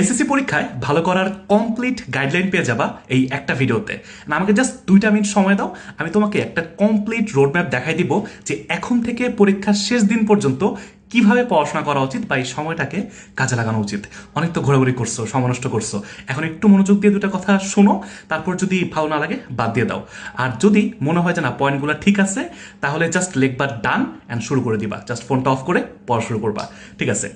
SSC পরীক্ষায় ভালো করার কমপ্লিট গাইডলাইন পেয়ে যাবা এই একটা ভিডিওতে। না, আমাকে জাস্ট 2টা মিনিট সময় দাও, আমি তোমাকে একটা কমপ্লিট রোডম্যাপ দেখাই দিব যে এখন থেকে পরীক্ষার শেষ দিন পর্যন্ত কিভাবে পড়াশোনা করা উচিত বা এই সময়টাকে কাজে লাগানো উচিত। অনেক তো ঘোরাঘুরি করছো, সময় নষ্ট করছো, এখন একটু মনোযোগ দিয়ে দুটো কথা শোনো, তারপর যদি ভালো না লাগে বাদ দিয়ে দাও। আর যদি মনে হয় যে না পয়েন্টগুলো ঠিক আছে, তাহলে জাস্ট লিখবা ডান অ্যান্ড শুরু করে দিবা, জাস্ট ফোনটা অফ করে পড়া শুরু করবা। ঠিক আছে,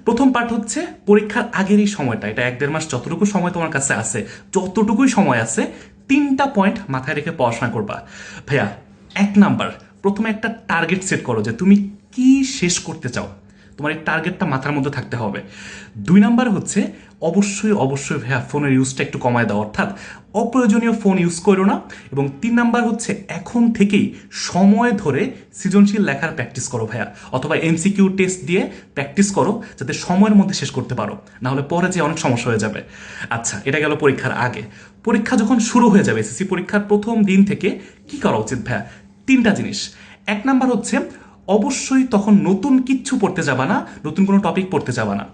প্রথম পার্ট হচ্ছে পরীক্ষার আগের এই সময়টা, এটা 1-1.5 মাস যতটুকু সময় তোমার কাছে আছে, যতটুকুই সময় আছে 3টা পয়েন্ট মাথায় রেখে পড়াশোনা করবা। ভাইয়া, 1 নাম্বার, প্রথমে একটা টার্গেট সেট করো যে তুমি কি শেষ করতে চাও, তোমার এই টার্গেটটা মাথার মধ্যে থাকতে হবে। 2 নাম্বার হচ্ছে অবশ্যই অবশ্যই ভাইয়া ফোনের ইউজটা একটু কমায় দাও, অর্থাৎ অপ্রয়োজনীয় ফোন ইউজ করো না। এবং 3 নাম্বার হচ্ছে এখন থেকেই সময় ধরে সৃজনশীল লেখার প্র্যাকটিস করো ভাইয়া, অথবা এমসিকিউ টেস্ট দিয়ে প্র্যাকটিস করো যাতে সময়ের মধ্যে শেষ করতে পারো, না হলে পরে যে অনেক সমস্যা হয়ে যাবে। আচ্ছা, এটা গেল পরীক্ষার আগে। পরীক্ষা যখন শুরু হয়ে যাবে, এসএসসি পরীক্ষার প্রথম দিন থেকে কি করা উচিত ভাইয়া? 3টা জিনিস। 1 নাম্বার হচ্ছে অবশ্যই তখন নতুন কিচ্ছু পড়তে যাবা না, নতুন কোনো টপিক পড়তে যাবা না।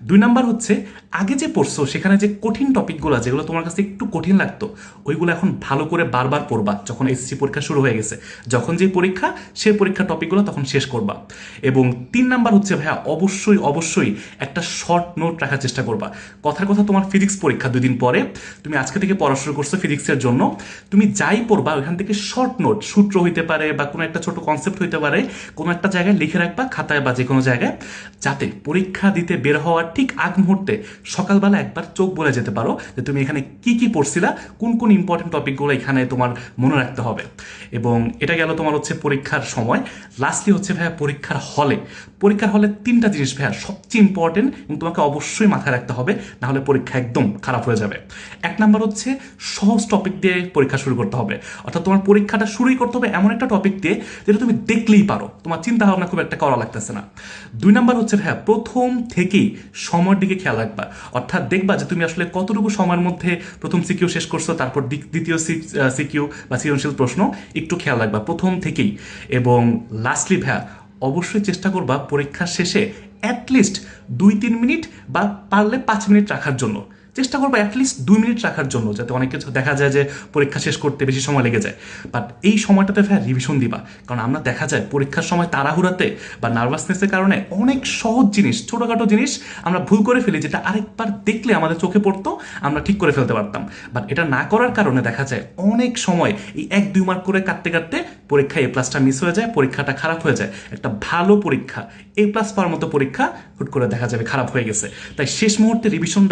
2 নাম্বার হচ্ছে আগে যে পড়ছো সেখানে যে কঠিন টপিকগুলো, যেগুলো তোমার কাছে একটু কঠিন লাগতো, ওইগুলো এখন ভালো করে বারবার পড়বা যখন এসএসসি পরীক্ষা শুরু হয়ে গেছে। যখন যে পরীক্ষা, সেই পরীক্ষার টপিকগুলো তখন শেষ করবা। এবং 3 নাম্বার হচ্ছে ভাইয়া অবশ্যই অবশ্যই একটা শর্ট নোট রাখার চেষ্টা করবা। কথার কথা, তোমার ফিজিক্স পরীক্ষা 2 দিন পরে, তুমি আজকে থেকে পড়া শুরু করছো ফিজিক্সের জন্য, তুমি যাই পড়বা ওইখান থেকে শর্ট নোট, সূত্র হইতে পারে বা কোনো একটা ছোট কনসেপ্ট হইতে পারে, কোনো একটা জায়গায় লিখে রাখবা খাতায় বা যে কোনো জায়গায়, যাতে পরীক্ষা দিতে বের হওয়ার ঠিক আগ মুহূর্তে সকালবেলা একবার চোখ বলে যেতে পারো যে তুমি এখানে কি কি পড়ছিলা, কোন কোন ইম্পর্টেন্ট টপিকগুলো এখানে তোমার মনে রাখতে হবে। এবং এটা গেল তোমার হচ্ছে পরীক্ষার সময়। লাস্টলি হচ্ছে ভাইয়া পরীক্ষার হলে। পরীক্ষার হলে 3টা জিনিস ভাইয়া সবচেয়ে ইম্পর্টেন্ট এবং তোমাকে অবশ্যই মাথায় রাখতে হবে, না হলে পরীক্ষা একদম খারাপ হয়ে যাবে। 1 নাম্বার হচ্ছে সহজ টপিক দিয়ে পরীক্ষা শুরু করতে হবে, অর্থাৎ তোমার পরীক্ষাটা শুরুই করতে হবে এমন একটা টপিক দিয়ে যেটা তুমি দেখলেই পারো, তোমার চিন্তা ভাবনা খুব একটা করা লাগতেছে না। 2 নাম্বার হচ্ছে ভাইয়া প্রথম থেকেই সময়ের দিকে খেয়াল রাখবা, অর্থাৎ দেখবা যে তুমি আসলে কতটুকু সময়ের মধ্যে প্রথম সিকিউ শেষ করছো, তারপর দ্বিতীয় সিকিউ বা সৃজনশীল প্রশ্ন একটু খেয়াল রাখবা প্রথম থেকেই। এবং লাস্টলি ভাইয়া অবশ্যই চেষ্টা করবা পরীক্ষার শেষে অ্যাটলিস্ট 2-3 মিনিট বা পারলে 5 মিনিট রাখার জন্য চেষ্টা করবো, অ্যাটলিস্ট 2 মিনিট রাখার জন্য, যাতে অনেক কিছু দেখা যায় যে পরীক্ষা শেষ করতে বেশি সময় লেগে যায়। বাট এই সময়টাতে ভাই রিভিশন দিবা, কারণ আমরা দেখা যায় পরীক্ষার সময় তাড়াহুড়াতে বা নার্ভাসনেসের কারণে অনেক সহজ জিনিস, ছোটোখাটো জিনিস আমরা ভুল করে ফেলি, যেটা আরেকবার দেখলে আমাদের চোখে পড়তো, আমরা ঠিক করে ফেলতে পারতাম। বাট এটা না করার কারণে দেখা যায় অনেক সময় এই 1-2 মার্ক করে কাটতে কাটতে পরীক্ষায় A+টা মিস হয়ে যায়, পরীক্ষাটা খারাপ হয়ে যায়। একটা ভালো পরীক্ষা, A+ পাওয়ার মতো পরীক্ষা হুট করে দেখা যাবে খারাপ হয়ে গেছে। তাই শেষ মুহূর্তে রিভিশন